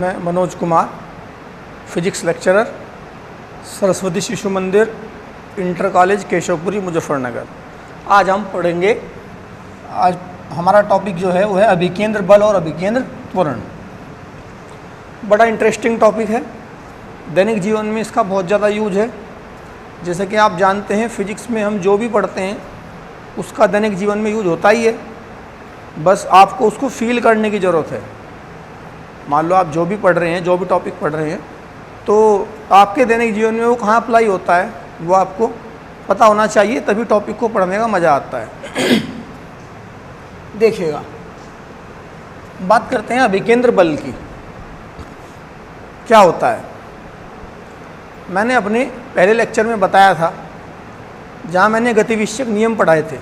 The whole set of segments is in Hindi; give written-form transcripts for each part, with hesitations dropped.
मैं मनोज कुमार, फिजिक्स लेक्चरर, सरस्वती शिशु मंदिर, इंटर कॉलेज केशवपुरी, मुजफ्फरनगर। आज हम पढ़ेंगे, आज हमारा टॉपिक जो है वो है अभिकेंद्र बल और अभिकेंद्र त्वरण। बड़ा इंटरेस्टिंग टॉपिक है, दैनिक जीवन में इसका बहुत ज़्यादा यूज है। जैसे कि आप जानते हैं फिजिक्स में हम जो भी पढ़ते हैं उसका दैनिक जीवन में यूज होता ही है, बस आपको उसको फील करने की ज़रूरत है। मान लो आप जो भी पढ़ रहे हैं, जो भी टॉपिक पढ़ रहे हैं, तो आपके दैनिक जीवन में वो कहाँ अप्लाई होता है वो आपको पता होना चाहिए, तभी टॉपिक को पढ़ने का मज़ा आता है। देखिएगा, बात करते हैं अभिकेंद्र बल की। क्या होता है, मैंने अपने पहले लेक्चर में बताया था, जहाँ मैंने गतिविषयक नियम पढ़ाए थे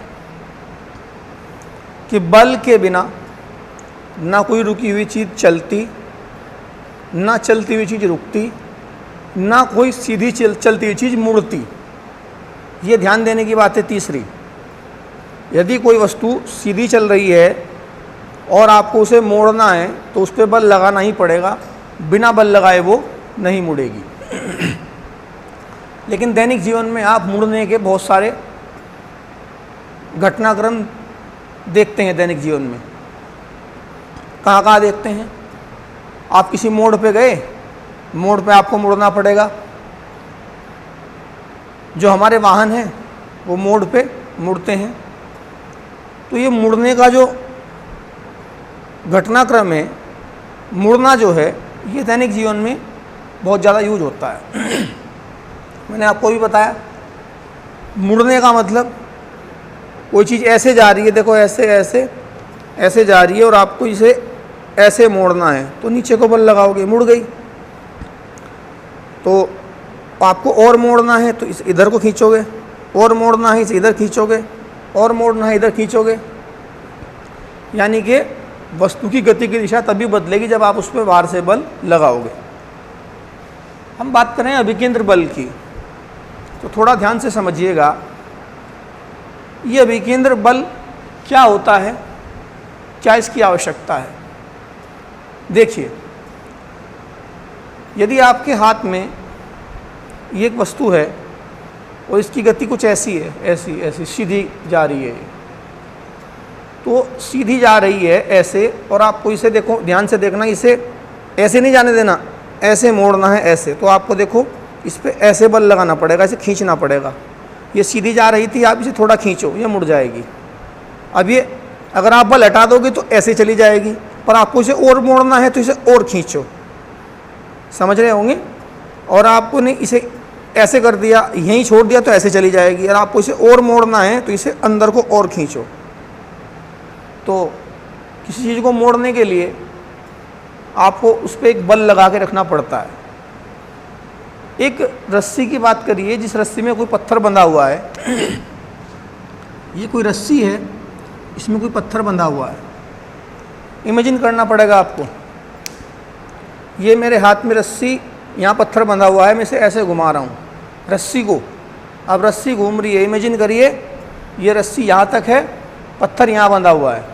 कि बल के बिना ना कोई रुकी हुई चीज़ चलती, ना चलती हुई चीज़ रुकती, ना कोई सीधी चलती हुई चीज़ मुड़ती। ये ध्यान देने की बात है। तीसरी, यदि कोई वस्तु सीधी चल रही है और आपको उसे मोड़ना है तो उस पर बल लगाना ही पड़ेगा, बिना बल लगाए वो नहीं मुड़ेगी। लेकिन दैनिक जीवन में आप मुड़ने के बहुत सारे घटनाक्रम देखते हैं। दैनिक जीवन में कहाँ कहाँ देखते हैं? आप किसी मोड़ पे गए, मोड़ पे आपको मुड़ना पड़ेगा। जो हमारे वाहन हैं वो मोड़ पे मुड़ते हैं। तो ये मुड़ने का जो घटनाक्रम है, मुड़ना जो है, ये दैनिक जीवन में बहुत ज़्यादा यूज होता है। मैंने आपको भी बताया, मुड़ने का मतलब कोई चीज़ ऐसे जा रही है, देखो ऐसे ऐसे ऐसे जा रही है और आपको इसे ऐसे मोड़ना है तो नीचे को बल लगाओगे, मुड़ गई। तो आपको और मोड़ना है तो इस इधर को खींचोगे, और मोड़ना है इसे इधर खींचोगे, और मोड़ना है इधर खींचोगे। यानी कि वस्तु की गति की दिशा तभी बदलेगी जब आप उस पर बाहर से बल लगाओगे। हम बात करें अभिकेंद्र बल की, तो थोड़ा ध्यान से समझिएगा। ये अभिकेंद्र बल क्या होता है, क्या इसकी आवश्यकता है। देखिए, यदि आपके हाथ में ये एक वस्तु है और इसकी गति कुछ ऐसी है, ऐसी ऐसी सीधी जा रही है, तो सीधी जा रही है ऐसे, और आपको इसे देखो, ध्यान से देखना, इसे ऐसे नहीं जाने देना, ऐसे मोड़ना है ऐसे। तो आपको देखो इस पर ऐसे बल लगाना पड़ेगा, इसे खींचना पड़ेगा। ये सीधी जा रही थी, आप इसे थोड़ा खींचो, ये मुड़ जाएगी। अब ये अगर आप बल हटा दोगे तो ऐसे चली जाएगी, पर आपको इसे और मोड़ना है तो इसे और खींचो। समझ रहे होंगे? और आपको ने इसे ऐसे कर दिया, यहीं छोड़ दिया तो ऐसे चली जाएगी। और आपको इसे और मोड़ना है तो इसे अंदर को और खींचो। तो किसी चीज़ को मोड़ने के लिए आपको उस पर एक बल लगा के रखना पड़ता है। एक रस्सी की बात करिए, जिस रस्सी में कोई पत्थर बंधा हुआ है। ये कोई रस्सी है, इसमें कोई पत्थर बंधा हुआ है। इमेजिन करना पड़ेगा आपको, ये मेरे हाथ में रस्सी, यहाँ पत्थर बंधा हुआ है, मैं इसे ऐसे घुमा रहा हूँ रस्सी को। अब रस्सी घूम रही है, इमेजिन करिए ये रस्सी यहाँ तक है, पत्थर यहाँ बंधा हुआ है।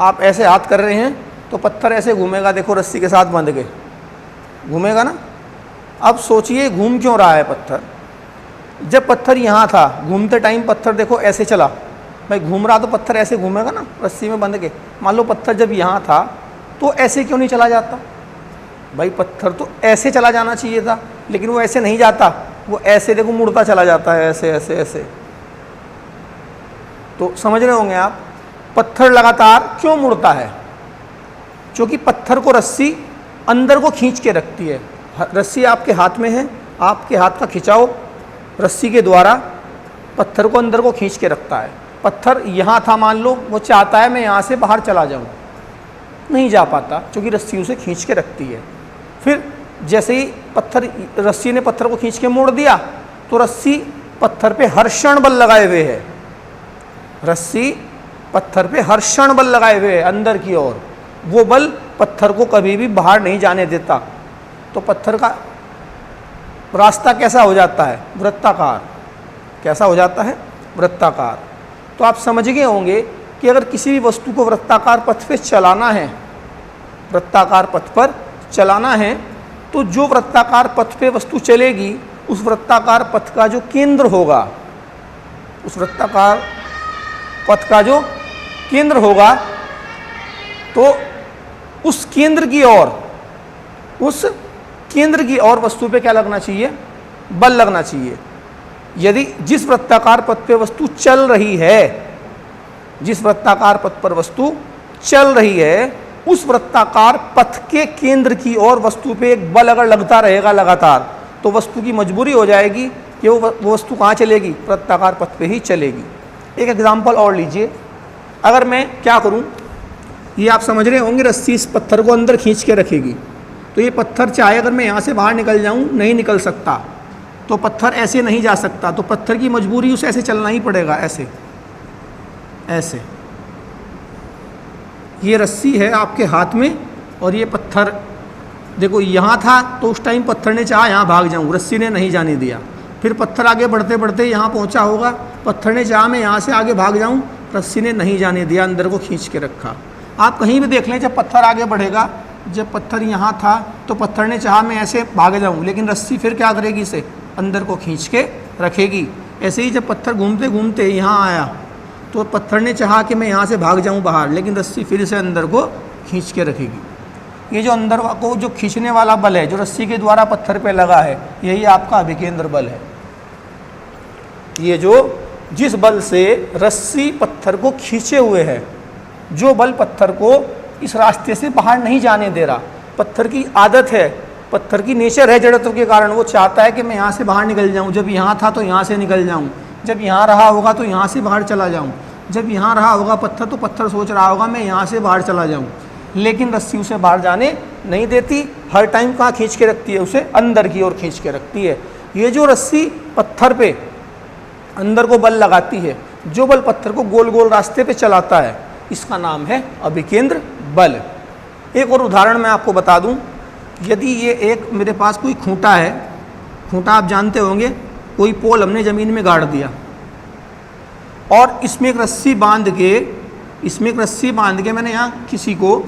आप ऐसे हाथ कर रहे हैं तो पत्थर ऐसे घूमेगा, देखो रस्सी के साथ बंध के घूमेगा ना। अब सोचिए घूम क्यों रहा है पत्थर? जब पत्थर यहाँ था, घूमते टाइम पत्थर देखो ऐसे चला, भाई घूम रहा तो पत्थर ऐसे घूमेगा ना रस्सी में बंध के। मान लो पत्थर जब यहाँ था तो ऐसे क्यों नहीं चला जाता? भाई पत्थर तो ऐसे चला जाना चाहिए था, लेकिन वो ऐसे नहीं जाता, वो ऐसे देखो मुड़ता चला जाता है, ऐसे ऐसे ऐसे। तो समझ रहे होंगे आप, पत्थर लगातार क्यों मुड़ता है? क्योंकि पत्थर को रस्सी अंदर को खींच के रखती है। रस्सी आपके हाथ में है, आपके हाथ का खिंचाव रस्सी के द्वारा पत्थर को अंदर को खींच के रखता है। पत्थर यहाँ था, मान लो वो चाहता है मैं यहाँ से बाहर चला जाऊँ, नहीं जा पाता क्योंकि रस्सी उसे खींच के रखती है। फिर जैसे ही रस्सी ने पत्थर को खींच के मोड़ दिया तो रस्सी पत्थर पे हर्षण बल लगाए हुए है। रस्सी पत्थर पे हर्षण बल लगाए हुए है अंदर की ओर। वो बल पत्थर को कभी भी बाहर नहीं जाने देता। तो पत्थर का रास्ता कैसा हो जाता है? वृत्ताकार। कैसा हो जाता है? वृत्ताकार। तो आप समझ गए होंगे कि अगर किसी भी वस्तु को वृत्ताकार पथ पे चलाना है, वृत्ताकार पथ पर चलाना है तो जो वृत्ताकार पथ पे वस्तु चलेगी उस वृत्ताकार पथ का जो केंद्र होगा, उस वृत्ताकार पथ का जो केंद्र होगा, तो उस केंद्र की ओर वस्तु पे क्या लगना चाहिए? बल लगना चाहिए। यदि जिस वृत्ताकार पथ पे वस्तु चल रही है, जिस वृत्ताकार पथ पर वस्तु चल रही है, उस वृत्ताकार पथ के केंद्र की ओर वस्तु पे एक बल अगर लगता रहेगा लगातार, तो वस्तु की मजबूरी हो जाएगी कि वो वस्तु कहाँ चलेगी? वृत्ताकार पथ पे ही चलेगी। एक एग्जाम्पल और लीजिए। अगर मैं क्या करूँ, ये आप समझ रहे होंगे, रस्सी इस पत्थर को अंदर खींच के रखेगी, तो ये पत्थर चाहे अगर मैं यहाँ से बाहर निकल जाऊँ नहीं निकल सकता, तो पत्थर ऐसे नहीं जा सकता, तो पत्थर की मजबूरी उसे ऐसे चलना ही पड़ेगा, ऐसे ऐसे। ये रस्सी है आपके हाथ में और ये पत्थर देखो यहाँ था, तो उस टाइम पत्थर ने चाहा यहाँ भाग जाऊँ, रस्सी ने नहीं जाने दिया। फिर पत्थर आगे बढ़ते बढ़ते यहाँ पहुँचा होगा, पत्थर ने चाहा मैं यहाँ से आगे भाग जाऊँ, रस्सी ने नहीं जाने दिया, अंदर को खींच के रखा। आप कहीं भी देख लें, जब पत्थर आगे बढ़ेगा, जब पत्थर यहाँ था तो पत्थर ने चाहा मैं ऐसे भाग जाऊँ, लेकिन रस्सी फिर क्या करेगी? इसे अंदर को खींच के रखेगी। ऐसे ही जब पत्थर घूमते घूमते यहाँ आया, तो पत्थर ने चाहा कि मैं यहाँ से भाग जाऊँ बाहर, लेकिन रस्सी फिर इसे अंदर को खींच के रखेगी। ये जो अंदर को जो खींचने वाला बल है, जो रस्सी के द्वारा पत्थर पे लगा है, यही आपका अभिकेंद्र बल है। ये जो जिस बल से रस्सी पत्थर को खींचे हुए है, जो बल पत्थर को इस रास्ते से बाहर नहीं जाने दे रहा, पत्थर की आदत है, पत्थर की नेचर है जड़त्व के कारण, वो चाहता है कि मैं यहाँ से बाहर निकल जाऊँ। जब यहाँ था तो यहाँ से निकल जाऊँ, जब यहाँ रहा होगा तो यहाँ से बाहर चला जाऊँ, जब यहाँ रहा होगा पत्थर तो पत्थर सोच रहा होगा मैं यहाँ से बाहर चला जाऊँ, लेकिन रस्सी उसे बाहर जाने नहीं देती। हर टाइम कहाँ खींच के रखती है? उसे अंदर की ओर खींच के रखती है। ये जो रस्सी पत्थर पे अंदर को बल लगाती है, जो बल पत्थर को गोल गोल रास्ते पे चलाता है, इसका नाम है अभिकेंद्र बल। एक और उदाहरण मैं आपको बता दूं। यदि ये एक मेरे पास कोई खूंटा है, खूंटा आप जानते होंगे, कोई पोल हमने ज़मीन में गाड़ दिया और इसमें एक रस्सी बांध के मैंने यहाँ किसी को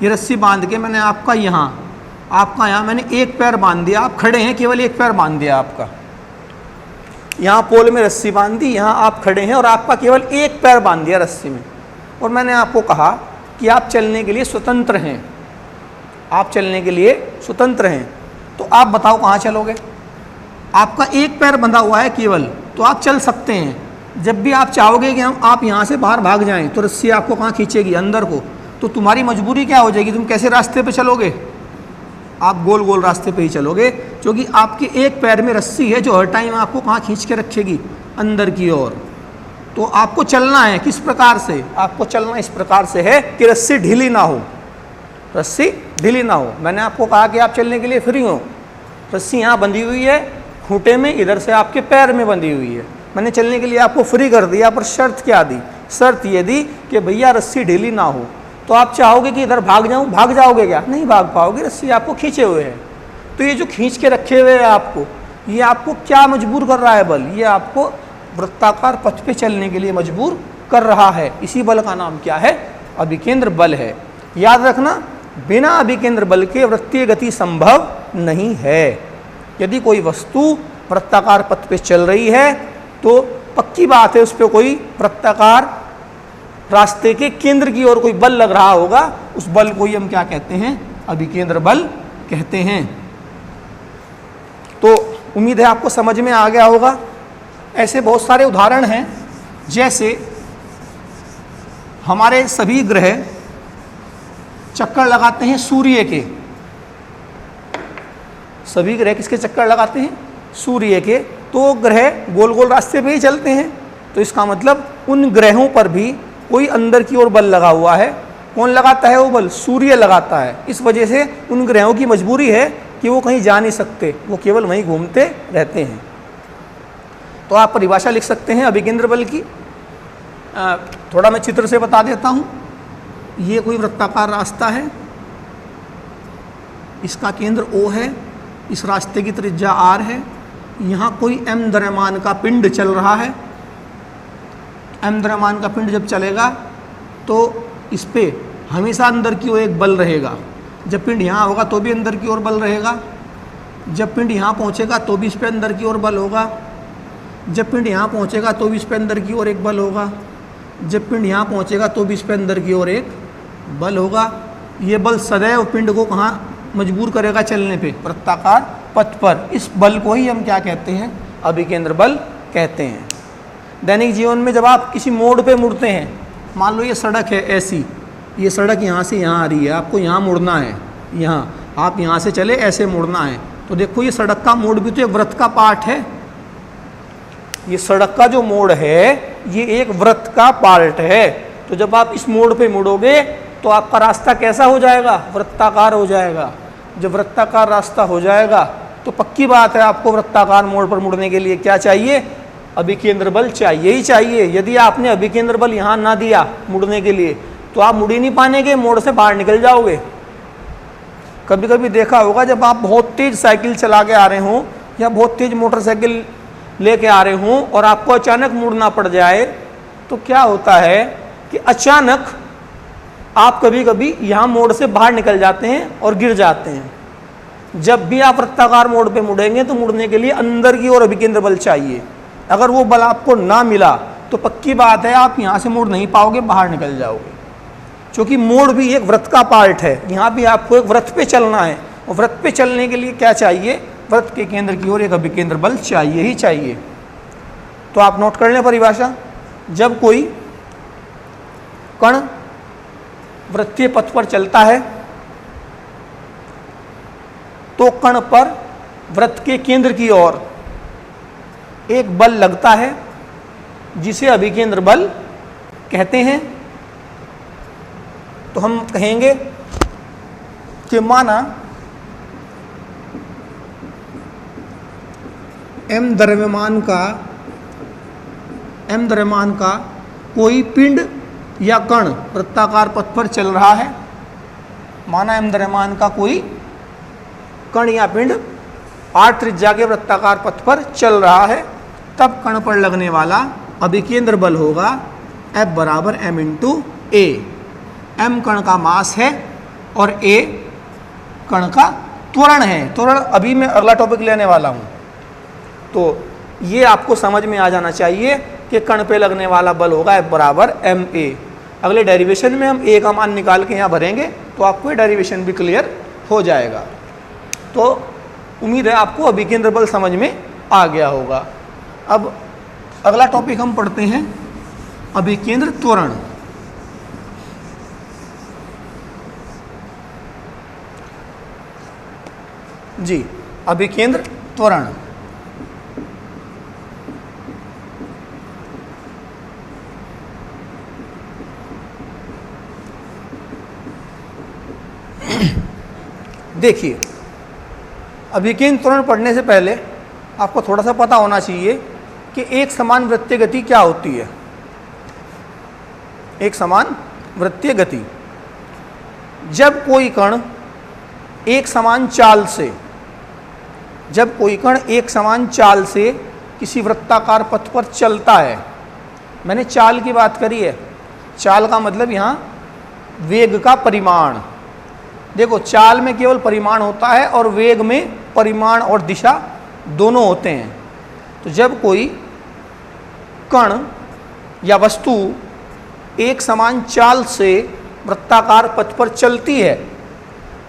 ये रस्सी बांध के मैंने आपका यहाँ मैंने एक पैर बांध दिया। आप खड़े हैं, केवल एक पैर बांध दिया आपका। यहाँ पोल में रस्सी बांध दी, यहाँ आप खड़े हैं और आपका केवल एक पैर बांध दिया रस्सी में, और मैंने आपको कहा कि आप चलने के लिए स्वतंत्र हैं, आप चलने के लिए स्वतंत्र हैं। तो आप बताओ कहाँ चलोगे? आपका एक पैर बंधा हुआ है केवल, तो आप चल सकते हैं। जब भी आप चाहोगे कि आप यहाँ से बाहर भाग जाएं, तो रस्सी आपको कहाँ खींचेगी? अंदर को। तो तुम्हारी मजबूरी क्या हो जाएगी? तुम कैसे रास्ते पे चलोगे? आप गोल गोल रास्ते पे ही चलोगे, क्योंकि आपके एक पैर में रस्सी है जो हर टाइम आपको कहाँ खींच के रखेगी? अंदर की ओर। तो आपको चलना है किस प्रकार से? आपको चलना इस प्रकार से है कि रस्सी ढीली ना हो, रस्सी ढीली ना हो। मैंने आपको कहा कि आप चलने के लिए फ्री हो, रस्सी यहाँ बंधी हुई है खूंटे में, इधर से आपके पैर में बंधी हुई है। मैंने चलने के लिए आपको फ्री कर दिया, पर शर्त क्या दी? शर्त ये दी कि भैया रस्सी ढीली ना हो। तो आप चाहोगे कि इधर भाग जाऊँ, भाग जाओगे क्या? नहीं भाग पाओगे, रस्सी आपको खींचे हुए है। तो ये जो खींच के रखे हुए है आपको, ये आपको क्या मजबूर कर रहा है बल? ये आपको वृत्ताकार पथ पे चलने के लिए मजबूर कर रहा है। इसी बल का नाम क्या है? अभिकेंद्र बल है। याद रखना, बिना अभिकेंद्र बल के वृत्तीय गति संभव नहीं है। यदि कोई वस्तु वृत्ताकार पथ पे चल रही है तो पक्की बात है उस पर कोई वृत्ताकार रास्ते के केंद्र की ओर कोई बल लग रहा होगा। उस बल को ही हम क्या कहते हैं? अभिकेंद्र बल कहते हैं। तो उम्मीद है आपको समझ में आ गया होगा। ऐसे बहुत सारे उदाहरण हैं, जैसे हमारे सभी ग्रह चक्कर लगाते हैं सूर्य के। सभी ग्रह किसके चक्कर लगाते हैं? सूर्य के। तो ग्रह गोल गोल रास्ते पे ही चलते हैं, तो इसका मतलब उन ग्रहों पर भी कोई अंदर की ओर बल लगा हुआ है। कौन लगाता है वो बल? सूर्य लगाता है। इस वजह से उन ग्रहों की मजबूरी है कि वो कहीं जा नहीं सकते, वो केवल वहीं घूमते रहते हैं। तो आप परिभाषा लिख सकते हैं अभिकेंद्र बल की। थोड़ा मैं चित्र से बता देता हूँ। ये कोई वृत्ताकार रास्ता है, इसका केंद्र O है, इस रास्ते की त्रिज्या R है। यहाँ कोई m द्रव्यमान का पिंड चल रहा है। m द्रव्यमान का पिंड जब चलेगा तो इस पे हमेशा अंदर की ओर एक बल रहेगा। जब पिंड यहाँ होगा तो भी अंदर की ओर बल रहेगा, जब पिंड यहाँ पहुँचेगा तो भी इस पे अंदर की ओर बल होगा, जब पिंड यहाँ पहुँचेगा तो भी इस पे अंदर की ओर एक बल होगा, जब पिंड यहाँ पहुँचेगा तो भी इस पे अंदर की ओर एक बल होगा। ये बल सदैव पिंड को कहाँ मजबूर करेगा चलने पे? वृत्ताकार पथ पर। इस बल को ही हम क्या कहते हैं? अभिकेंद्र बल कहते हैं। दैनिक जीवन में जब आप किसी मोड़ पे मुड़ते हैं, मान लो ये सड़क है ऐसी, ये सड़क यहाँ से यहाँ आ रही है, आपको यहाँ मुड़ना है, यहाँ आप यहाँ से चले ऐसे मुड़ना है, तो देखो ये सड़क का मोड़ भी तो एक वृत्त का पार्ट है। ये सड़क का जो मोड़ है ये एक वृत्त का पार्ट है। तो जब आप इस मोड़ पे मुड़ोगे तो आपका रास्ता कैसा हो जाएगा? वृत्ताकार हो जाएगा। जब वृत्ताकार रास्ता हो जाएगा तो पक्की बात है आपको वृत्ताकार मोड़ पर मुड़ने के लिए क्या चाहिए? अभिकेंद्र बल चाहिए ही चाहिए। यदि आपने अभिकेंद्र बल यहाँ ना दिया मुड़ने के लिए तो आप मुड़ ही नहीं पाएंगे, मोड़ से बाहर निकल जाओगे। कभी कभी देखा होगा जब आप बहुत तेज साइकिल चला के आ रहे हों या बहुत तेज मोटरसाइकिल लेके आ रहे हों और आपको अचानक मुड़ना पड़ जाए तो क्या होता है कि अचानक आप कभी कभी यहाँ मोड़ से बाहर निकल जाते हैं और गिर जाते हैं। जब भी आप वृत्ताकार मोड़ पे मुड़ेंगे तो मुड़ने के लिए अंदर की ओर अभिकेंद्र बल चाहिए। अगर वो बल आपको ना मिला तो पक्की बात है आप यहाँ से मुड़ नहीं पाओगे, बाहर निकल जाओगे। क्योंकि मोड़ भी एक वृत्त का पार्ट है, यहाँ भी आपको एक वृत्त पे चलना है और वृत्त पे चलने के लिए क्या चाहिए? वृत्त के केंद्र की ओर एक अभिकेंद्र बल चाहिए ही चाहिए। तो आप नोट कर लें परिभाषा। जब कोई कण वृत्तीय पथ पर चलता है तो कण पर वृत्त के केंद्र की ओर एक बल लगता है जिसे अभिकेंद्र बल कहते हैं। तो हम कहेंगे कि माना m द्रव्यमान का कोई पिंड या कण वृत्ताकार पथ पर चल रहा है। माना m द्रव्यमान का कोई कण या पिंड r त्रिज्या के वृत्ताकार पथ पर चल रहा है, तब कण पर लगने वाला अभिकेंद्र बल होगा F बराबर m इंटू ए। m कण का मास है और a कण का त्वरण है। त्वरण अभी मैं अगला टॉपिक लेने वाला हूँ, तो ये आपको समझ में आ जाना चाहिए कि कण पे लगने वाला बल होगा F बराबर m a। अगले डेरिवेशन में हम a का मान निकाल के यहाँ भरेंगे तो आपको ये डेरिवेशन भी क्लियर हो जाएगा। तो उम्मीद है आपको अभिकेंद्र बल समझ में आ गया होगा। अब अगला टॉपिक हम पढ़ते हैं अभिकेंद्र त्वरण। जी, अभिकेंद्र त्वरण। देखिए, अभिकेंद्र त्वरण पढ़ने से पहले आपको थोड़ा सा पता होना चाहिए कि एक समान वृत्तीय गति क्या होती है। एक समान वृत्तीय गति, जब कोई कण एक समान चाल से किसी वृत्ताकार पथ पर चलता है। मैंने चाल की बात करी है। चाल का मतलब यहाँ वेग का परिमाण। देखो, चाल में केवल परिमाण होता है और वेग में परिमाण और दिशा दोनों होते हैं। तो जब कोई कण या वस्तु एक समान चाल से वृत्ताकार पथ पर चलती है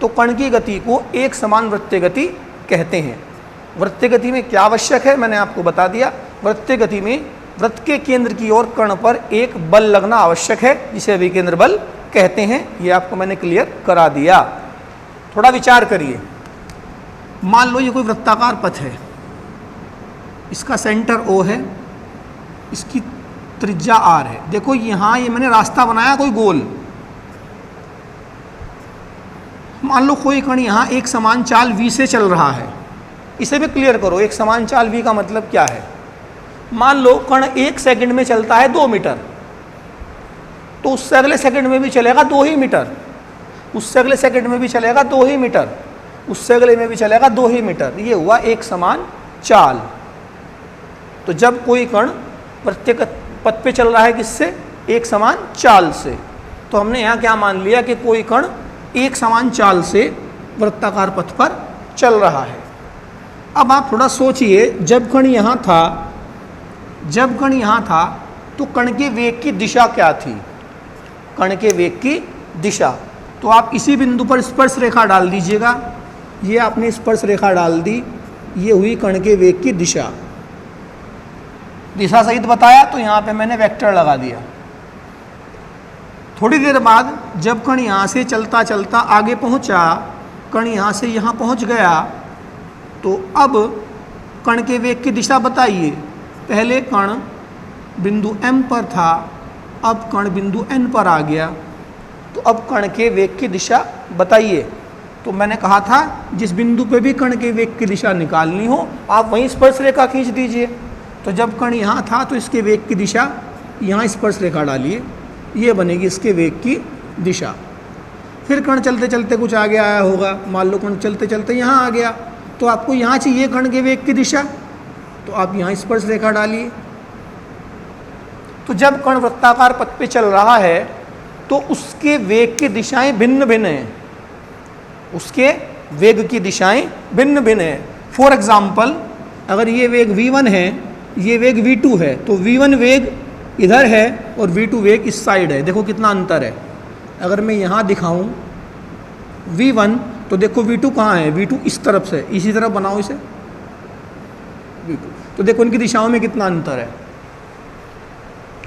तो कण की गति को एक समान वृत्तीय गति कहते हैं। वृत्तीय गति में क्या आवश्यक है मैंने आपको बता दिया। वृत्तीय गति में वृत्त के केंद्र की ओर कण पर एक बल लगना आवश्यक है जिसे अभिकेंद्र बल कहते हैं। ये आपको मैंने क्लियर करा दिया। थोड़ा विचार करिए। मान लो ये कोई वृत्ताकार पथ है, इसका सेंटर O है, इसकी त्रिज्या R है। देखो यहाँ ये मैंने रास्ता बनाया कोई गोल। मान लो कोई कण यहाँ एक समान चाल v से चल रहा है। इसे भी क्लियर करो, एक समान चाल v का मतलब क्या है। मान लो कण एक सेकंड में चलता है 2 मीटर, तो उससे अगले सेकंड में भी चलेगा 2 ही मीटर, उससे अगले सेकंड में भी चलेगा 2 ही मीटर, उससे अगले में भी चलेगा 2 ही मीटर। ये हुआ एक समान चाल। तो जब कोई कण वृत्तीय पथ पे चल रहा है किससे? एक समान चाल से, तो हमने यहाँ क्या मान लिया कि कोई कण एक समान चाल से वृत्ताकार पथ पर चल रहा है। अब आप थोड़ा सोचिए, जब कण यहाँ था तो कण के वेग की दिशा क्या थी? कण के वेग की दिशा, तो आप इसी बिंदु पर स्पर्श रेखा डाल दीजिएगा। ये आपने स्पर्श रेखा डाल दी, ये हुई कण के वेग की दिशा। दिशा सहित बताया तो यहाँ पे मैंने वेक्टर लगा दिया। थोड़ी देर बाद जब कण यहाँ से चलता चलता आगे पहुँचा, कण यहाँ से यहाँ पहुँच गया, तो अब कण के वेग की दिशा बताइए। पहले कण बिंदु M पर था, अब कण बिंदु N पर आ गया, तो अब कण के वेग की दिशा बताइए। तो मैंने कहा था जिस बिंदु पे भी कण के वेग की दिशा निकालनी हो आप वहीं स्पर्श रेखा खींच दीजिए। तो जब कण यहाँ था तो इसके वेग की दिशा यहाँ स्पर्श रेखा डालिए, ये बनेगी इसके वेग की दिशा। फिर कण चलते चलते कुछ आगे आया होगा, मान लो कण चलते चलते यहाँ आ गया, तो आपको यहाँ चाहिए कण के वेग की दिशा, तो आप यहाँ स्पर्श रेखा डालिए। तो जब कण वृत्ताकार पथ पे चल रहा है तो उसके वेग की दिशाएं भिन्न भिन्न हैं, उसके वेग की दिशाएं भिन्न भिन्न हैं। फॉर एग्जाम्पल, अगर ये वेग v1 है, ये वेग v2 है, तो v1 वेग इधर है और v2 वेग इस साइड है। देखो कितना अंतर है। अगर मैं यहाँ दिखाऊं v1, तो देखो v2 कहाँ है? v2 इस तरफ से, इसी तरफ बनाओ इसे v2, तो देखो इनकी दिशाओं में कितना अंतर है।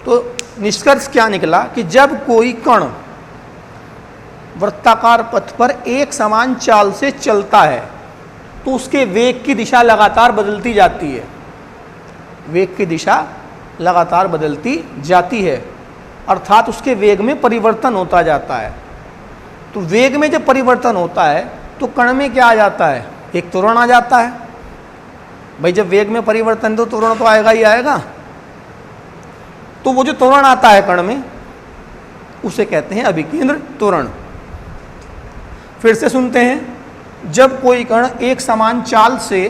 तो निष्कर्ष क्या निकला कि जब कोई कण वृत्ताकार पथ पर एक समान चाल से चलता है तो उसके वेग की दिशा लगातार बदलती जाती है। वेग की दिशा लगातार बदलती जाती है, अर्थात उसके वेग में परिवर्तन होता जाता है। तो वेग में जब परिवर्तन होता है तो कण में क्या आ जाता है? एक त्वरण आ जाता है। भाई जब वेग में परिवर्तन तो त्वरण तो आएगा ही आएगा। तो वो जो त्वरण आता है कण में उसे कहते हैं अभिकेंद्र त्वरण। फिर से सुनते हैं, जब कोई कण एक समान चाल से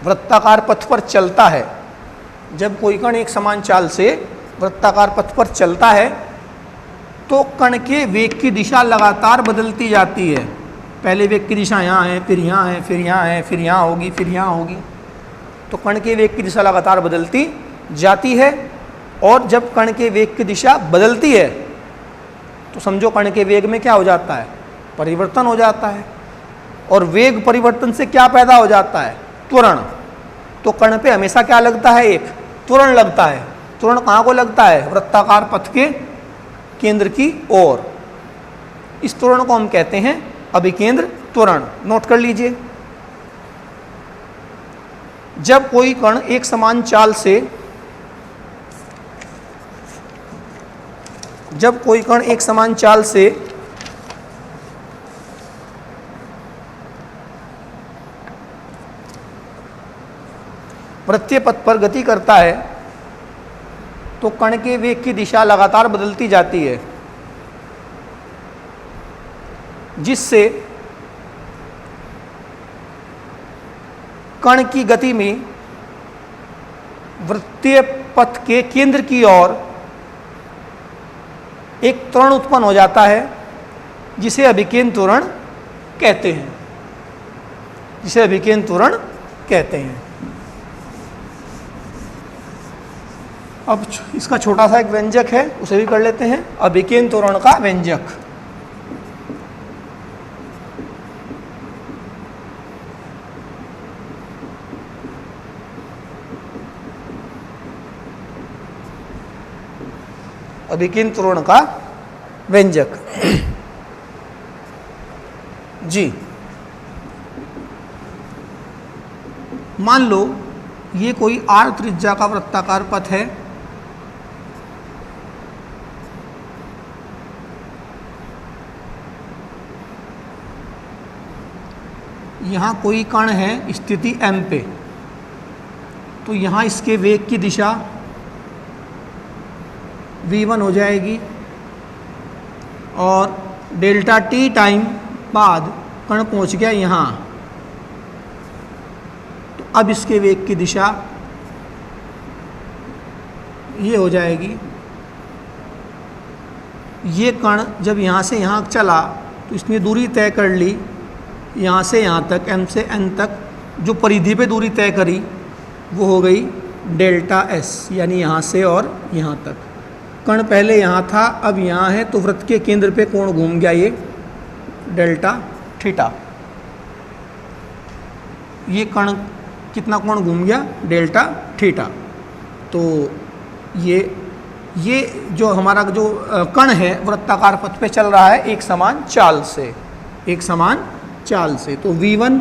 वृत्ताकार पथ पर चलता है, जब कोई कण एक समान चाल से वृत्ताकार पथ पर चलता है तो कण के वेग की दिशा लगातार बदलती जाती है। पहले वेग की दिशा यहाँ है, फिर यहाँ है, फिर यहाँ है, फिर यहाँ होगी, फिर यहाँ होगी। तो कण के वेग की दिशा लगातार बदलती जाती है। और जब कण के वेग की दिशा बदलती है तो समझो कण के वेग में क्या हो जाता है? परिवर्तन हो जाता है। और वेग परिवर्तन से क्या पैदा हो जाता है? त्वरण। तो कण पे हमेशा क्या लगता है? एक त्वरण लगता है। त्वरण कहाँ को लगता है? वृत्ताकार पथ के केंद्र की ओर। इस त्वरण को हम कहते हैं अभिकेंद्र त्वरण। नोट कर लीजिए। जब कोई कण एक समान चाल से वृत्तीय पथ पर गति करता है तो कण के वेग की दिशा लगातार बदलती जाती है, जिससे कण की गति में वृत्तीय पथ के केंद्र की ओर एक त्वरण उत्पन्न हो जाता है, जिसे अभिकेंद्र त्वरण कहते हैं। अब इसका छोटा सा एक व्यंजक है, उसे भी कर लेते हैं। अभिकेंद्र त्वरण का व्यंजक। अभिकेंद्र त्वरण का व्यंजक जी, मान लो ये कोई r त्रिज्या का वृत्ताकार पथ है। यहाँ कोई कण है स्थिति m पे, तो यहाँ इसके वेग की दिशा v1 हो जाएगी और डेल्टा t टाइम बाद कण पहुँच गया यहाँ, तो अब इसके वेग की दिशा ये हो जाएगी। ये कण जब यहाँ से यहाँ चला तो इसने दूरी तय कर ली यहाँ से यहाँ तक, m से n तक जो परिधि पे दूरी तय करी वो हो गई डेल्टा s, यानी यहाँ से और यहाँ तक। कण पहले यहाँ था, अब यहाँ है, तो वृत्त के केंद्र पे कोण घूम गया ये डेल्टा थीटा। ये कण कितना कोण घूम गया? Delta theta. तो ये जो हमारा जो कण है वृत्ताकार पथ पे चल रहा है एक समान चाल से, एक समान चाल से। तो v1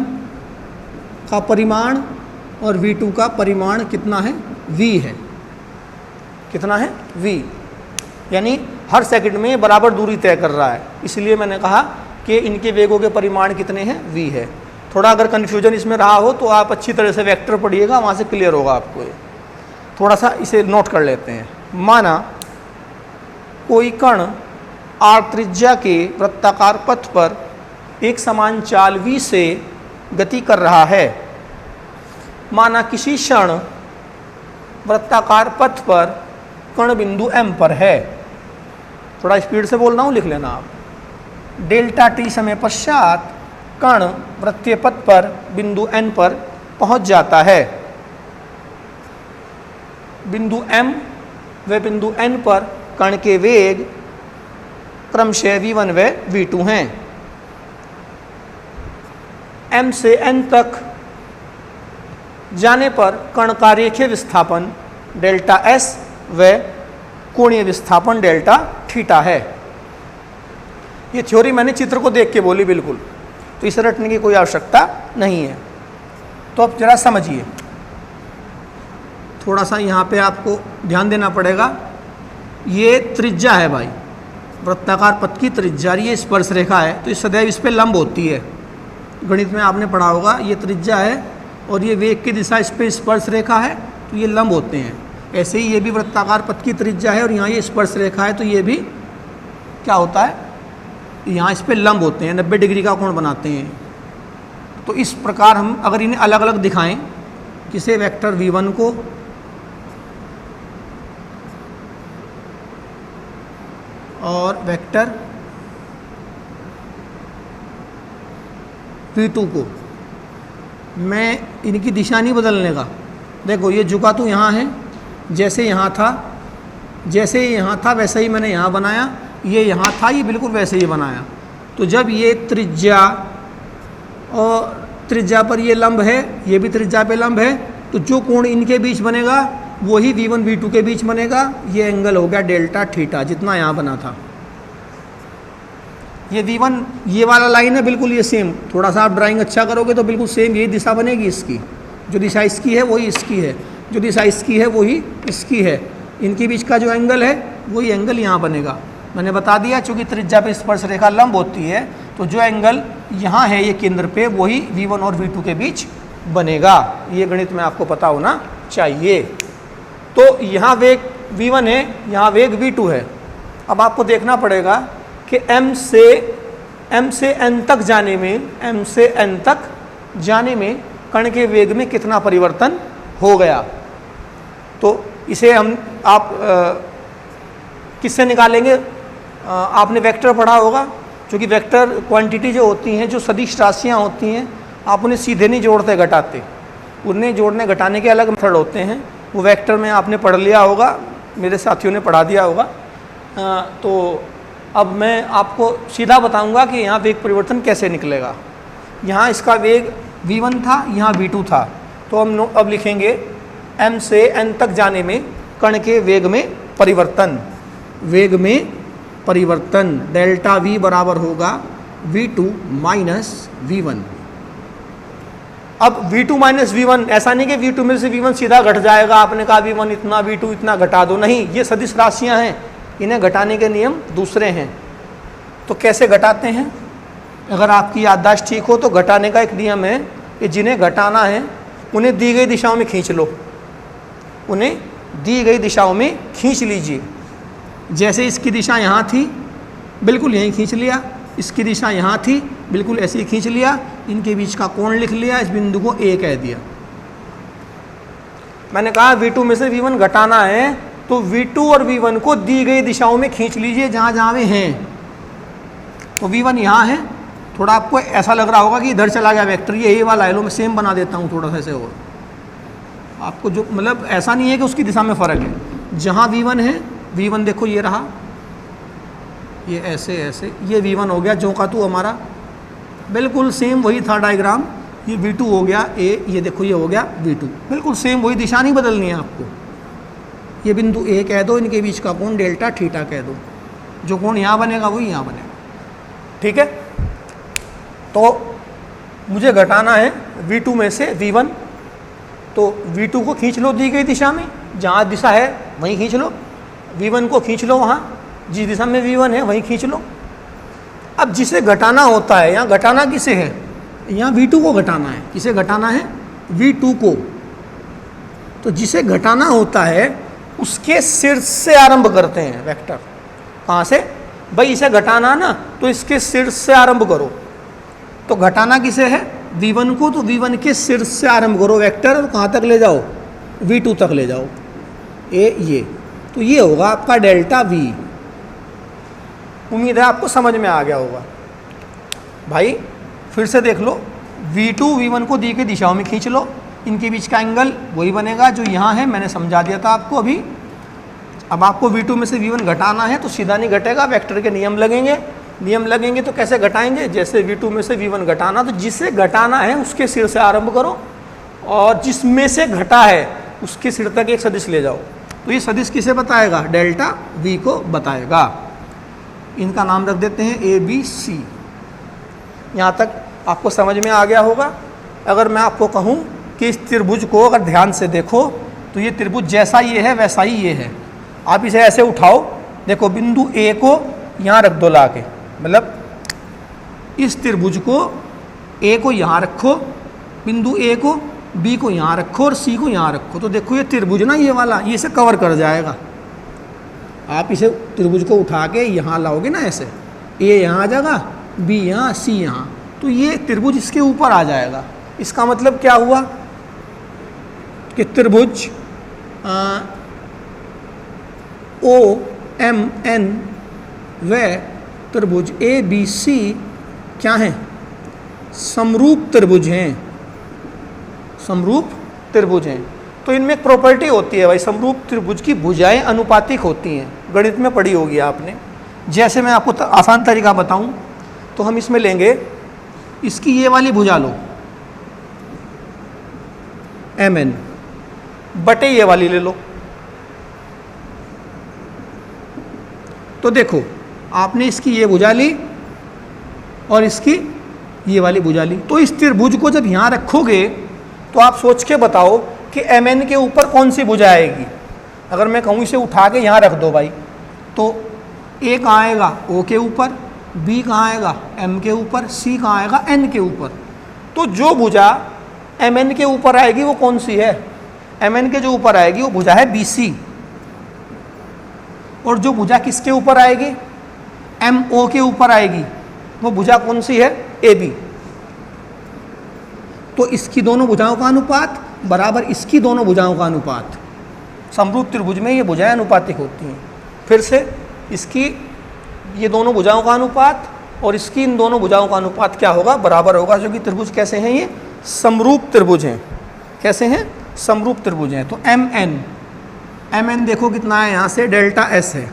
का परिमाण और v2 का परिमाण कितना है? v है। कितना है? v, यानी हर सेकंड में बराबर दूरी तय कर रहा है। इसलिए मैंने कहा कि इनके वेगों के परिमाण कितने हैं? v है। थोड़ा अगर कन्फ्यूजन इसमें रहा हो तो आप अच्छी तरह से वेक्टर पढ़िएगा, वहाँ से क्लियर होगा आपको ये। थोड़ा सा इसे नोट कर लेते हैं। माना कोई कण r त्रिज्या के वृत्ताकार पथ पर एक समान चाल v से गति कर रहा है। माना किसी क्षण वृत्ताकार पथ पर कण बिंदु m पर है। थोड़ा स्पीड से बोल रहा हूँ, लिख लेना आप। डेल्टा t समय पश्चात कण वृत्तीय पथ पर बिंदु n पर पहुंच जाता है। बिंदु m व बिंदु n पर कण के वेग क्रमशः v1 व v2 हैं। m से n तक जाने पर कण का रेखीय विस्थापन डेल्टा s व कोणीय विस्थापन डेल्टा थीटा है। ये थ्योरी मैंने चित्र को देख के बोली बिल्कुल, तो इसे रटने की कोई आवश्यकता नहीं है। तो अब जरा समझिए, थोड़ा सा यहाँ पे आपको ध्यान देना पड़ेगा। ये त्रिज्या है भाई, वृत्ताकार पथ की त्रिज्या, ये स्पर्श रेखा है, तो ये सदैव इस पे लंब होती है। गणित में आपने पढ़ा होगा, ये त्रिज्या है और ये वेग की दिशा इस पे स्पर्श रेखा है, तो ये लंब होते हैं। ऐसे ही ये भी वृत्ताकार पथ की त्रिज्या है और यहाँ ये स्पर्श रेखा है, तो ये भी क्या होता है? यहाँ इस पे लंब होते हैं, 90 डिग्री का कोण बनाते हैं। तो इस प्रकार हम अगर इन्हें अलग अलग दिखाएं, किसे वेक्टर v1 को और वेक्टर v2 को, मैं इनकी दिशा नहीं बदलने का। देखो ये झुका तो यहाँ है, जैसे यहाँ था, जैसे यहाँ था वैसे ही मैंने यहाँ बनाया, ये यहाँ था, ये बिल्कुल वैसे ही बनाया। तो जब ये त्रिज्या और त्रिज्या पर ये लंब है, ये भी त्रिज्या पे लंब है, तो जो कोण इनके बीच बनेगा वही v1 v2 के बीच बनेगा। ये एंगल हो गया डेल्टा थीटा, जितना यहाँ बना था। ये v1 ये वाला लाइन है बिल्कुल ये सेम। थोड़ा सा आप ड्राइंग अच्छा करोगे तो बिल्कुल सेम यही दिशा बनेगी इसकी। जो दिशा इसकी है वही इसकी है, जो दिशा इसकी है वही इसकी है। इनके बीच का जो एंगल है वही एंगल यहाँ बनेगा। मैंने बता दिया, चूँकि त्रिज्या पे स्पर्श रेखा लंब होती है, तो जो एंगल यहाँ है ये केंद्र पे, वही v1 और v2 के बीच बनेगा। ये गणित में आपको पता होना चाहिए। तो यहाँ वेग v1 है, यहाँ वेग v2 है। अब आपको देखना पड़ेगा कि m से n तक जाने में, m से n तक जाने में कण के वेग में कितना परिवर्तन हो गया। तो इसे आप किससे निकालेंगे? आपने वेक्टर पढ़ा होगा, क्योंकि वेक्टर क्वांटिटी जो होती हैं, जो सदिश राशियाँ होती हैं, आप उन्हें सीधे नहीं जोड़ते घटाते, उन्हें जोड़ने घटाने के अलग मेथड होते हैं। वो वेक्टर में आपने पढ़ लिया होगा, मेरे साथियों ने पढ़ा दिया होगा। तो अब मैं आपको सीधा बताऊंगा कि यहाँ वेग परिवर्तन कैसे निकलेगा। यहाँ इसका वेग v1 था, यहाँ v2 था, तो हम अब लिखेंगे m से n तक जाने में कण के वेग में परिवर्तन। वेग में परिवर्तन डेल्टा v बराबर होगा v2 माइनस v1। अब v2 माइनस v1, ऐसा नहीं कि v2 में से v1 सीधा घट जाएगा। आपने कहा v1 इतना v2 इतना घटा दो, नहीं, ये सदिश राशियां हैं, इन्हें घटाने के नियम दूसरे हैं। तो कैसे घटाते हैं? अगर आपकी याददाश्त ठीक हो तो घटाने का एक नियम है कि जिन्हें घटाना है उन्हें दी गई दिशाओं में खींच लो, उन्हें दी गई दिशाओं में खींच लीजिए। जैसे इसकी दिशा यहाँ थी, बिल्कुल यहीं खींच लिया। इसकी दिशा यहाँ थी, बिल्कुल ऐसे ही खींच लिया। इनके बीच का कोण लिख लिया, इस बिंदु को A कह दिया। मैंने कहा v2 में से v1 घटाना है, तो v2 और v1 को दी गई दिशाओं में खींच लीजिए, जहाँ जहाँ वे हैं। तो v1 यहाँ है, थोड़ा आपको ऐसा लग रहा होगा कि इधर चला गया वेक्टर, ये a वाला है, लो मैं सेम बना देता हूँ थोड़ा सा ऐसे, और आपको जो मतलब ऐसा नहीं है कि उसकी दिशा में फ़र्क है। जहाँ v1 है, v1 देखो ये रहा, ये ऐसे ऐसे, ये v1 हो गया, जो का तू हमारा बिल्कुल सेम वही था डायग्राम, ये v2 हो गया a, ये देखो ये हो गया v2, बिल्कुल सेम वही, दिशा नहीं बदलनी है आपको। ये बिंदु a कह दो, इनके बीच का कोण डेल्टा थीटा कह दो, जो कोण यहाँ बनेगा वही यहाँ बनेगा, ठीक है। तो मुझे घटाना है v2 में से v1, तो v2 को खींच लो दी गई दिशा में, जहाँ दिशा है वहीं खींच लो, v1 को खींच लो वहाँ जिस दिशा में v1 है वहीं खींच लो। अब जिसे घटाना होता है, यहाँ घटाना किसे है, यहाँ v2 को घटाना है, किसे घटाना है, v2 को। तो जिसे घटाना होता है उसके शीर्ष से आरंभ करते हैं वेक्टर। कहाँ से भाई, इसे घटाना ना, तो इसके शीर्ष से आरंभ करो। तो घटाना किसे है, v1 को, तो v1 के शीर्ष से आरंभ करो वेक्टर, और कहाँ तक ले जाओ, v2 तक ले जाओ, ये तो ये होगा आपका डेल्टा v। उम्मीद है आपको समझ में आ गया होगा। भाई फिर से देख लो, v2 v1 को दी गई दिशाओं में खींच लो, इनके बीच का एंगल वही बनेगा जो यहाँ है, मैंने समझा दिया था आपको अभी। अब आपको v2 में से v1 घटाना है तो सीधा नहीं घटेगा, वेक्टर के नियम लगेंगे। नियम लगेंगे तो कैसे घटाएंगे, जैसे v2 में से v1 घटाना, तो जिसे घटाना है उसके सिर से आरंभ करो, और जिसमें से घटा है उसके सिर तक एक सदिश ले जाओ। तो ये सदिश किसे बताएगा, डेल्टा v को बताएगा। इनका नाम रख देते हैं ए बी सी। यहाँ तक आपको समझ में आ गया होगा। अगर मैं आपको कहूँ कि इस त्रिभुज को अगर ध्यान से देखो, तो ये त्रिभुज जैसा ये है वैसा ही ये है। आप इसे ऐसे उठाओ, देखो बिंदु ए को यहाँ रख दो ला के, मतलब इस त्रिभुज को ए को यहाँ रखो, बिंदु ए को बी को यहाँ रखो और सी को यहाँ रखो, तो देखो ये त्रिभुज ना, ये वाला, ये इसे कवर कर जाएगा। आप इसे त्रिभुज को उठा के यहाँ लाओगे ना ऐसे, ए यहाँ आ जाएगा, बी यहाँ, सी यहाँ, तो ये त्रिभुज इसके ऊपर आ जाएगा। इसका मतलब क्या हुआ कि त्रिभुज ओ एम एन व त्रिभुज ए बी सी क्या हैं, समरूप त्रिभुज हैं, समरूप त्रिभुज हैं। तो इनमें एक प्रॉपर्टी होती है भाई, समरूप त्रिभुज की भुजाएं अनुपातिक होती हैं, गणित में पढ़ी होगी आपने। जैसे मैं आपको आसान तरीका बताऊं, तो हम इसमें लेंगे, इसकी ये वाली भुजा लो एम एन, बटे ये वाली ले लो। तो देखो आपने इसकी ये भुजा ली और इसकी ये वाली भुजा ली, तो इस त्रिभुज को जब यहाँ रखोगे तो आप सोच के बताओ कि एम एन के ऊपर कौन सी भुजा आएगी। अगर मैं कहूँ इसे उठा के यहाँ रख दो भाई, तो ए कहाँ आएगा, ओ के ऊपर, बी कहाँ आएगा, एम के ऊपर, सी कहाँ आएगा, एन के ऊपर। तो जो भुजा एम एन के ऊपर आएगी वो कौन सी है, एम एन के जो ऊपर आएगी वो भुजा है बी सी। और जो भुजा किसके ऊपर आएगी, एम ओ के ऊपर आएगी, वो भुजा कौन सी है, ए बी। तो इसकी दोनों भुजाओं का अनुपात बराबर इसकी दोनों भुजाओं का अनुपात। समरूप त्रिभुज में ये भुजाएं अनुपातिक होती हैं। फिर से इसकी ये दोनों भुजाओं का अनुपात और इसकी इन दोनों भुजाओं का अनुपात क्या होगा, बराबर होगा, जो कि त्रिभुज कैसे हैं, ये समरूप त्रिभुज हैं। कैसे हैं, समरूप त्रिभुज हैं। तो एम एन देखो कितना है, यहाँ से डेल्टा एस है,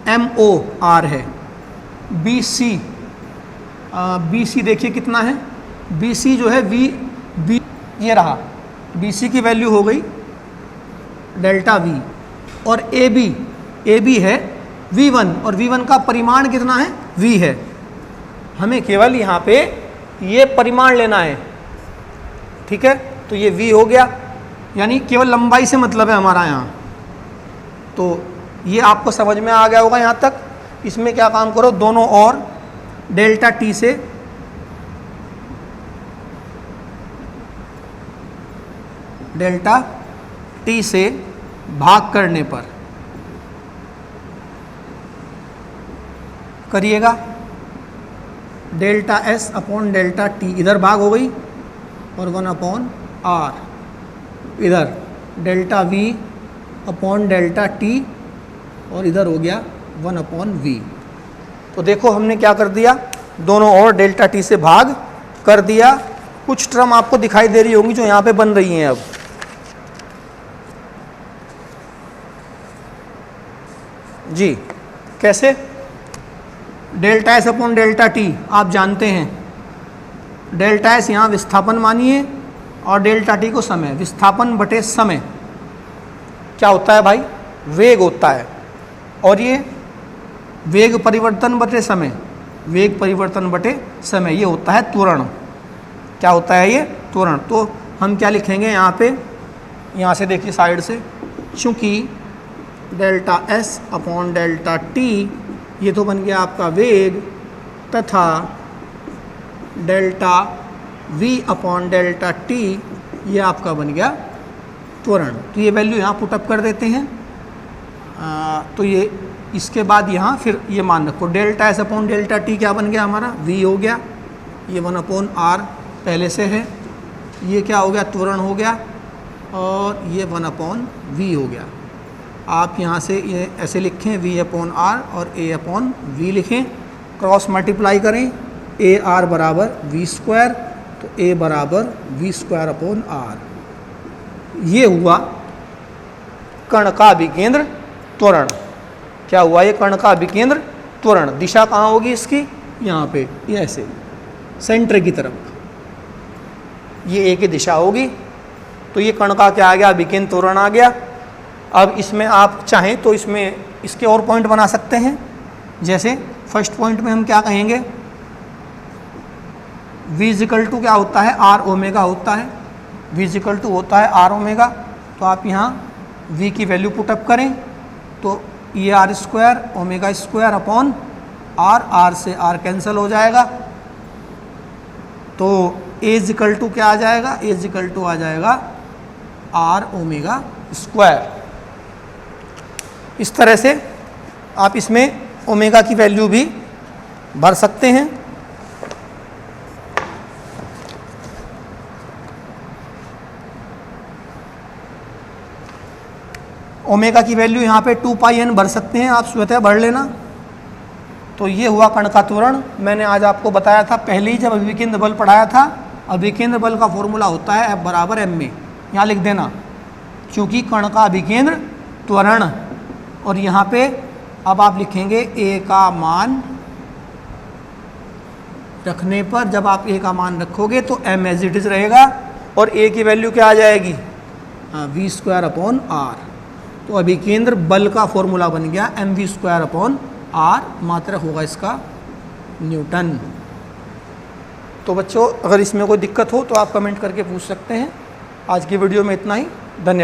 एम ओ आर है, बी सी देखिए कितना है, बी सी जो है वी बी, ये रहा बी सी की वैल्यू हो गई डेल्टा वी। और ए बी है V1, और V1 का परिमाण कितना है, V है। हमें केवल यहाँ पे ये परिमाण लेना है, ठीक है। तो ये V हो गया, यानी केवल लंबाई से मतलब है हमारा यहाँ। तो ये आपको समझ में आ गया होगा यहाँ तक। इसमें क्या काम करो, दोनों और डेल्टा टी से भाग करने पर करिएगा, delta S upon delta T, इधर भाग हो गई, और 1/r, इधर delta we upon delta T, और इधर हो गया 1/v। तो देखो हमने क्या कर दिया, दोनों ओर डेल्टा टी से भाग कर दिया। कुछ टर्म आपको दिखाई दे रही होंगी जो यहाँ पे बन रही हैं अब। जी कैसे, delta S upon delta T आप जानते हैं, डेल्टा एस यहाँ विस्थापन मानिए और डेल्टा टी को समय, विस्थापन बटे समय क्या होता है भाई, वेग होता है, और ये वेग परिवर्तन बटे समय, वेग परिवर्तन बटे समय ये होता है त्वरण। क्या होता है ये, त्वरण। तो हम क्या लिखेंगे यहाँ पे, यहाँ से देखिए साइड से, चूँकि delta S upon delta T ये तो बन गया आपका वेग, तथा delta we upon delta T ये आपका बन गया त्वरण। तो ये वैल्यू यहाँ पुटअप कर देते हैं। तो ये इसके बाद यहाँ फिर ये मान रखो, delta S upon delta T क्या बन गया हमारा, वी हो गया, ये 1/r पहले से है, ये क्या हो गया, त्वरण हो गया, और ये 1/v हो गया। आप यहाँ से ये ऐसे लिखें, v/r और a/v लिखें, क्रॉस मल्टीप्लाई करें, ar बराबर v², तो a बराबर v²/r। ये हुआ कण का अभिकेंद्र त्वरण। क्या हुआ, ये कण का अभिकेंद्र त्वरण। दिशा कहाँ होगी इसकी, यहाँ पे, ये ऐसे सेंटर की तरफ, ये a की दिशा होगी। तो ये कण का क्या आ गया, अभिकेंद्र त्वरण आ गया। अब इसमें आप चाहें तो इसमें इसके और पॉइंट बना सकते हैं। जैसे फर्स्ट पॉइंट में हम क्या कहेंगे, v = क्या होता है, r ओमेगा होता है, v = होता है r ओमेगा। तो आप यहाँ v की वैल्यू पुटअप करें, तो ये r² ओमेगा² अपॉन r से r कैंसिल हो जाएगा। तो a = क्या आ जाएगा, a = आ जाएगा r ओमेगा²। इस तरह से आप इसमें ओमेगा की वैल्यू भी भर सकते हैं। ओमेगा की वैल्यू यहाँ पे 2πn भर सकते हैं, आप स्वतः भर लेना। तो ये हुआ कण का त्वरण। मैंने आज आपको बताया था पहले ही जब अभिकेंद्र बल पढ़ाया था, अभिकेंद्र बल का फॉर्मूला होता है F बराबर m में, यहाँ लिख देना, क्योंकि कण का अभिकेंद्र त्वरण। और यहाँ पे अब आप लिखेंगे a का मान रखने पर, जब आप a का मान रखोगे तो m एज इट इज रहेगा, और a की वैल्यू क्या आ जाएगी, v²/r। तो अभिकेंद्र बल का फॉर्मूला बन गया mv²/r, मात्रक होगा इसका न्यूटन। तो बच्चों अगर इसमें कोई दिक्कत हो तो आप कमेंट करके पूछ सकते हैं। आज की वीडियो में इतना ही, धन्यवाद।